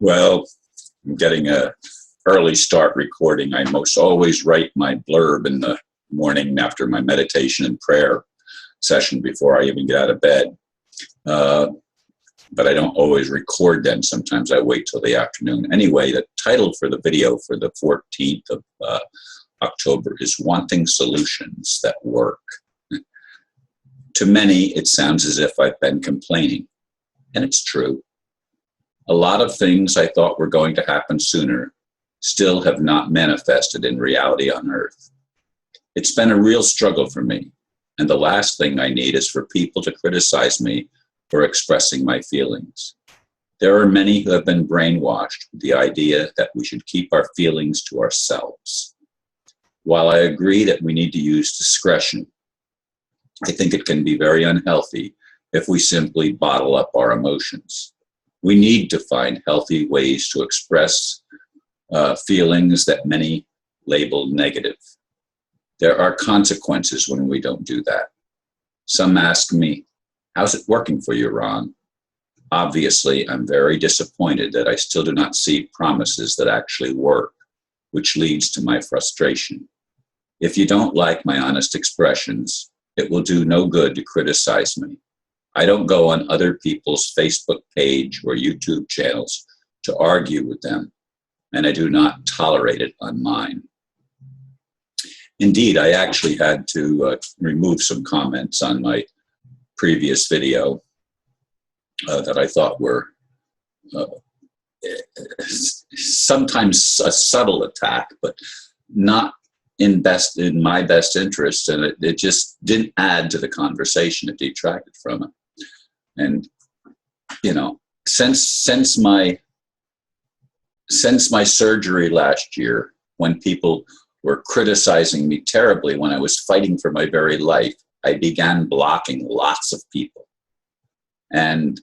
Well, I'm getting a early start recording. I most always write my blurb in the morning after my meditation and prayer session before I even get out of bed. But I don't always record then. Sometimes I wait till the afternoon. Anyway, the title for the video for the 14th of October is Wanting Solutions That Work. To many, it sounds as if I've been complaining, and it's true. A lot of things I thought were going to happen sooner still have not manifested in reality on Earth. It's been a real struggle for me, and the last thing I need is for people to criticize me for expressing my feelings. There are many who have been brainwashed with the idea that we should keep our feelings to ourselves. While I agree that we need to use discretion, I think it can be very unhealthy if we simply bottle up our emotions. We need to find healthy ways to express feelings that many label negative. There are consequences when we don't do that. Some ask me, how's it working for you, Ron? Obviously, I'm very disappointed that I still do not see promises that actually work, which leads to my frustration. If you don't like my honest expressions, it will do no good to criticize me. I don't go on other people's Facebook page or YouTube channels to argue with them, and I do not tolerate it on mine. Indeed, I actually had to remove some comments on my previous video that I thought were sometimes a subtle attack, but not in my best interest, and it just didn't add to the conversation. It detracted from it. And since my surgery last year, when people were criticizing me terribly when I was fighting for my very life, I began blocking lots of people. And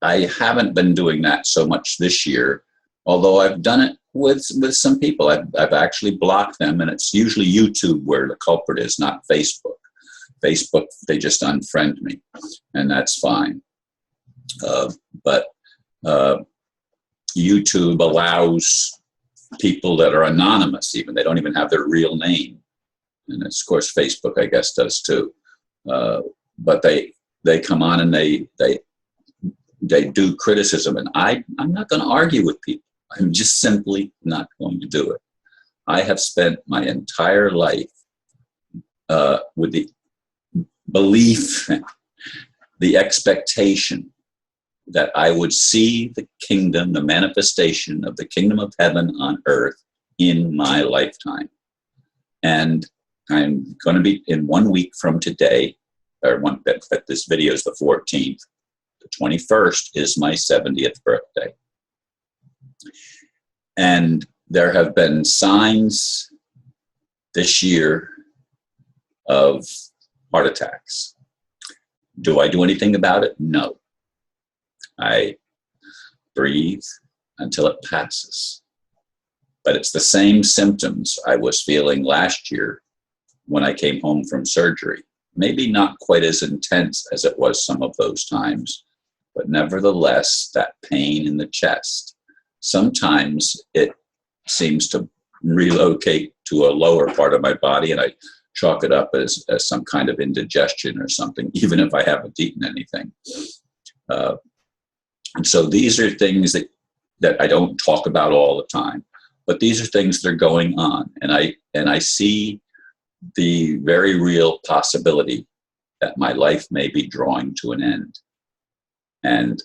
I haven't been doing that so much this year, although I've done it with some people. I've actually blocked them, and it's usually YouTube where the culprit is, not Facebook. Facebook, they just unfriend me, and that's fine. But YouTube allows people that are anonymous, even. They don't even have their real name. And of course, Facebook, I guess, does too. But they come on and they do criticism, and I'm not going to argue with people. I'm just simply not going to do it. I have spent my entire life with the belief, the expectation that I would see the kingdom, the manifestation of the kingdom of heaven on earth in my lifetime. And I'm going to be in 1 week from today, but this video is the 14th. The 21st is my 70th birthday. And there have been signs this year of heart attacks. Do I do anything about it? No. I breathe until it passes. But it's the same symptoms I was feeling last year when I came home from surgery. Maybe not quite as intense as it was some of those times, but nevertheless, that pain in the chest. Sometimes it seems to relocate to a lower part of my body, and I chalk it up as some kind of indigestion or something, even if I haven't eaten anything. And so these are things that I don't talk about all the time, but these are things that are going on, and I see the very real possibility that my life may be drawing to an end. And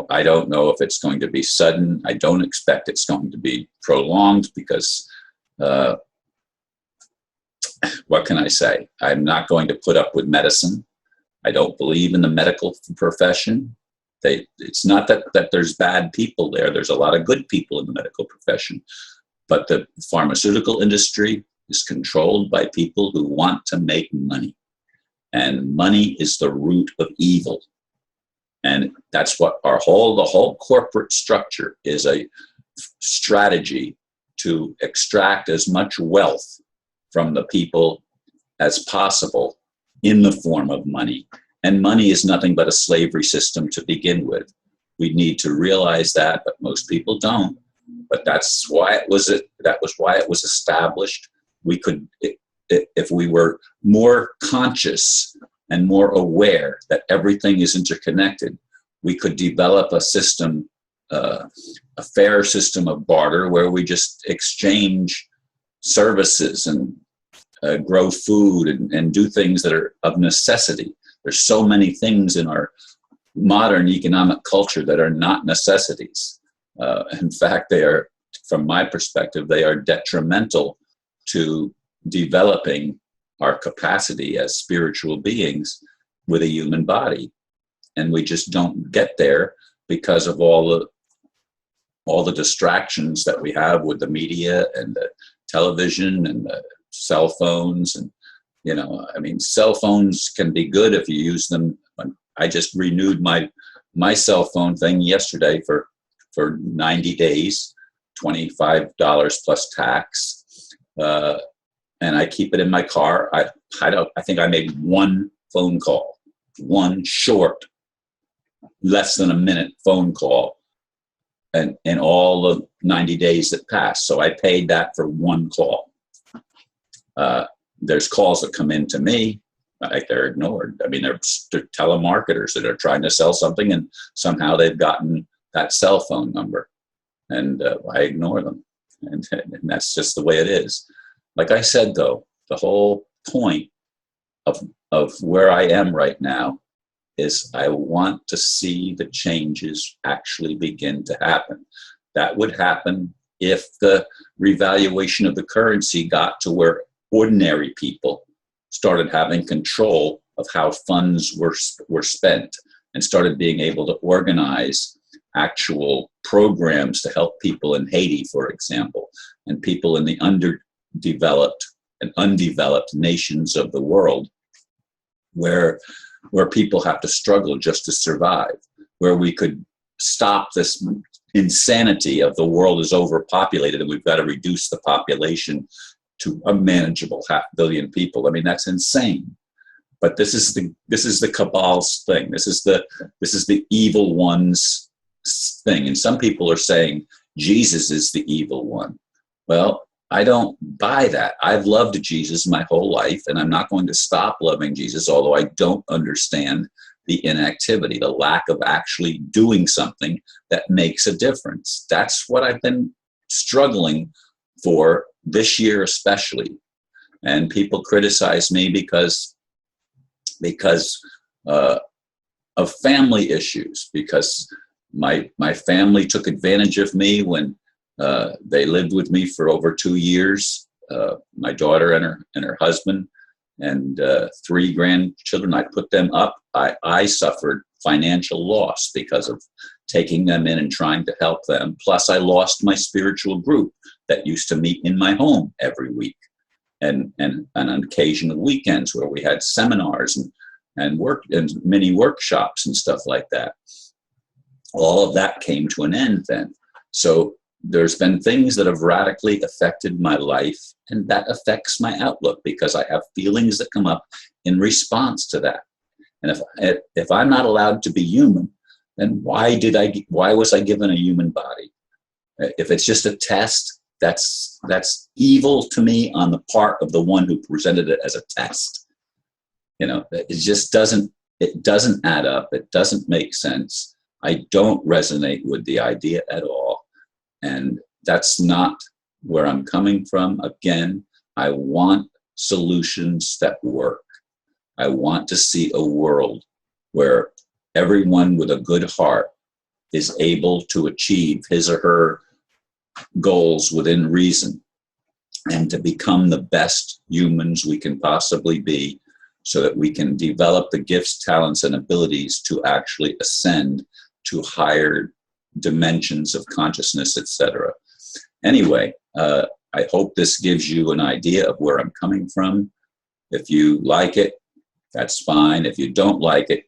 I don't know if it's going to be sudden. I don't expect it's going to be prolonged because, what can I say? I'm not going to put up with medicine. I don't believe in the medical profession. It's not that there's bad people there. There's a lot of good people in the medical profession. But the pharmaceutical industry is controlled by people who want to make money. And money is the root of evil. And that's what the whole corporate structure is, a strategy to extract as much wealth from the people as possible in the form of money. And money is nothing but a slavery system to begin with. We need to realize that, but most people don't. But that's why that was why it was established. We could, if we were more conscious and more aware that everything is interconnected, we could develop a system, a fair system of barter where we just exchange services and grow food and do things that are of necessity. There's so many things in our modern economic culture that are not necessities. In fact, they are, from my perspective, they are detrimental to developing our capacity as spiritual beings with a human body. And we just don't get there because of all the distractions that we have with the media and the television and the cell phones. And, you know, I mean, cell phones can be good if you use them. I just renewed my cell phone thing yesterday for 90 days, $25 plus tax. And I keep it in my car. I think I made one phone call, one short, less than a minute phone call, and in all the 90 days that passed. So I paid that for one call. There's calls that come in to me, like they're ignored. I mean, they're telemarketers that are trying to sell something, and somehow they've gotten that cell phone number, and I ignore them. And that's just the way it is. Like I said, though, the whole point of where I am right now is I want to see the changes actually begin to happen. That would happen if the revaluation of the currency got to where ordinary people started having control of how funds were spent and started being able to organize actual programs to help people in Haiti, for example, and people in the underdeveloped and undeveloped nations of the world, where people have to struggle just to survive, where we could stop this insanity of the world is overpopulated and we've got to reduce the population to a manageable 500 million people. I mean, that's insane. But this is the cabal's thing. This is the evil one's thing. And some people are saying Jesus is the evil one. Well, I don't buy that. I've loved Jesus my whole life, and I'm not going to stop loving Jesus, although I don't understand the inactivity, the lack of actually doing something that makes a difference. That's what I've been struggling for this year especially. And people criticize me because of family issues, because my family took advantage of me when they lived with me for over 2 years. My daughter and her husband and 3 grandchildren. I put them up. I suffered financial loss because of taking them in and trying to help them. Plus, I lost my spiritual group that used to meet in my home every week, and on occasional weekends where we had seminars and work and mini workshops and stuff like that. All of that came to an end then. So there's been things that have radically affected my life, and that affects my outlook because I have feelings that come up in response to that. And if I'm not allowed to be human, then why was I given a human body? If it's just a test, that's evil to me on the part of the one who presented it as a test. You know, it just doesn't add up. It doesn't make sense. I don't resonate with the idea at all. And that's not where I'm coming from. Again, I want solutions that work. I want to see a world where everyone with a good heart is able to achieve his or her goals within reason and to become the best humans we can possibly be, so that we can develop the gifts, talents, and abilities to actually ascend to higher dimensions of consciousness, etc. Anyway, I hope this gives you an idea of where I'm coming from. If you like it, that's fine. If you don't like it,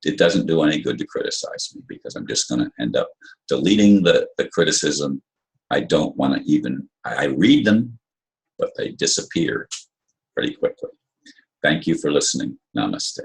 it doesn't do any good to criticize me, because I'm just going to end up deleting the criticism. I don't want to even, I read them, but they disappear pretty quickly. Thank you for listening. Namaste.